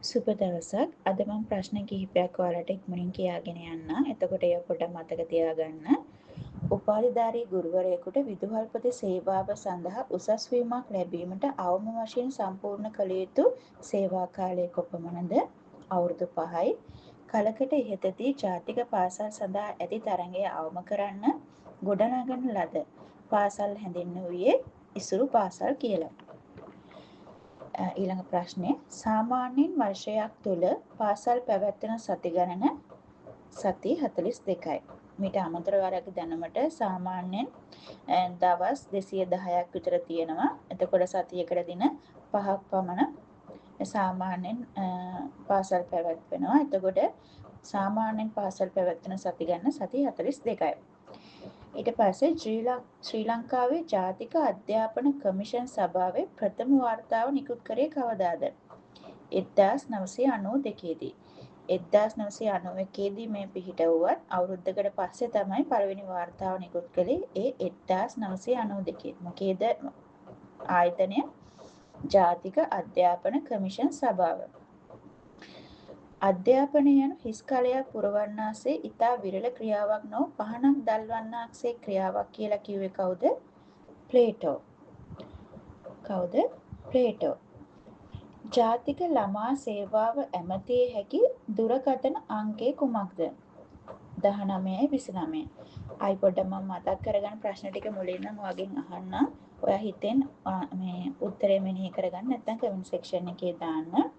සුබ දවසක්. අද මම ප්‍රශ්න කිහිපයක් ඔයාලට ඉක්මනින් කියාගෙන යන්න. එතකොට ඒ පොඩ්ඩක් මතක තියාගන්න. උපාධිධාරී ගුරුවරයෙකුට විදුහල්පති සේවාව සඳහා උසස් වීමක් ලැබීමට අවම වශයෙන් සම්පූර්ණ කළ යුතු සේවා කාලය කොපමණද? අවුරුදු 5යි. කලකට ඉහතදී ජාතික පාසල් සඳහා ඇති තරඟය අවම කරන්න ගොඩනගන ලද පාසල් හැඳින්වුවේ ඉසුරු පාසල් කියලා. ඊළඟ ප්‍රශ්නේ සාමාන්‍යයෙන් වර්ෂයක් තුළ පාසල් පැවැත්වෙන සති ගණන සති 42යි. මීට අමතරව ඔයාලගේ දැනුමට සාමාන්‍යයෙන් දවස් 210ක් විතර තියෙනවා. එතකොට සතියකට දින 5ක් පමණ සාමාන්‍යයෙන් පාසල් පැවැත්වෙනවා. එතකොට සාමාන්‍යයෙන් පාසල් පැවැත්වෙන සති ගණන සති 42යි. ඊට පස්සේ ශ්‍රී ලංකාවේ ජාතික අධ්‍යාපන කමිෂන් සභාවේ ප්‍රථම වාර්තාව නිකුත් කරේ කවදාද? 1992 දී. 1991 දී මේ පිහිටවුවත් අවුරුද්දකට පස්සේ තමයි පළවෙනි වාර්තාව නිකුත් කළේ. ඒ 1992. මොකේද ආයතනය? ජාතික අධ්‍යාපන කමිෂන් සභාව. අධ්‍යාපනය යනු හිස් කලයක් පුරවන්නාසේ ඊතා විරල ක්‍රියාවක් නොව පහනක් දල්වන්නාක්සේ ක්‍රියාවක් කියලා කිව්වේ කවුද? ප්ලේටෝ. කවුද? ප්ලේටෝ. ජාතික ළමා සේවාව ඇමතිය හැකි දුරකථන අංකය කුමක්ද? 19යි 29. ආයි පොඩ්ඩක් මම මතක් කරගන්න ප්‍රශ්න ටික මුලින්ම ඔයගෙන් අහන්න. ඔයා හිතෙන් මේ උත්තරය මෙනෙහි කරගන්න නැත්නම් කමෙන්ට් සෙක්ෂන් එකේ දාන්න.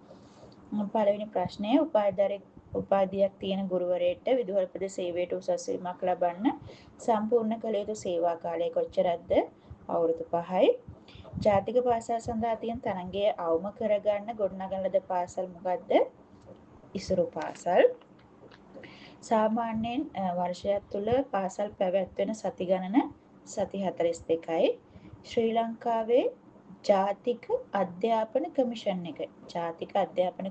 පළවෙනි ප්‍රශ්නය උපාධියක් තියෙන ගුරුවරයෙක්ට විදුහල්පති සේවයට උසස් වීමක් ලබන්න සම්පූර්ණ කළ යුතු සේවා කාලය කොච්චරද? අවුරුදු 5යි. ජාතික පාසල් සඳහා තියෙන තරඟය අවම කරගන්න ගොඩනගන ලද පාසල් මොකද්ද? ඉසුරු පාසල්. සාමාන්‍යයෙන් වර්ෂයක් තුළ පාසල් පැවැත්වෙන සති ගණන සති 42යි. ශ්‍රී ලංකාවේ ජාතික අධ්‍යාපන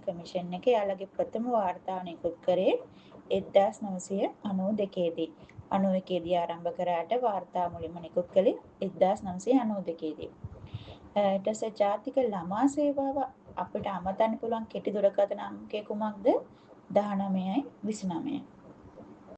කමිෂන් එක යාළගේ ප්‍රථම වාර්තාව නිකුත් කරේ 1992 දී. 91 දී ආරම්භ කරාට වාර්තා මුලින්ම නිකුත් කළේ 1992 දී. ඊට පස්සේ ජාතික ළමා සේවාව අපිට අමතන්න පුළුවන් කෙටි දුරකථන අංකය කුමක්ද? 19යි 29.